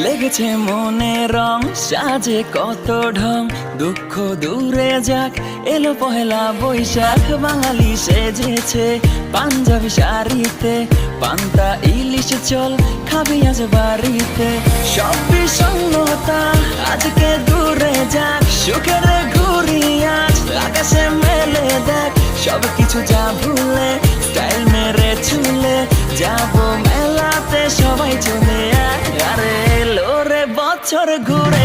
লেগেছে মনে রং সাজে কত ঢং, দুঃখ দূরে যাক এলো পহেলা বৈশাখ। বাঙালি সেজেছে পাঞ্জাবি শাড়িতে, পান্তা ইলিশ চল খাবি আজ বাড়িতে। সব বিষণ্ণতা আজকে দূরে যাক, সুখের ঘুরি আজ আকাশে মেলে দেখ। সব কিছু যা ভুলে স্টাইল মেরে চুলে যাবো মেলাতে, সবাই চলে আয়। আরে এলো রে বছর ঘুরে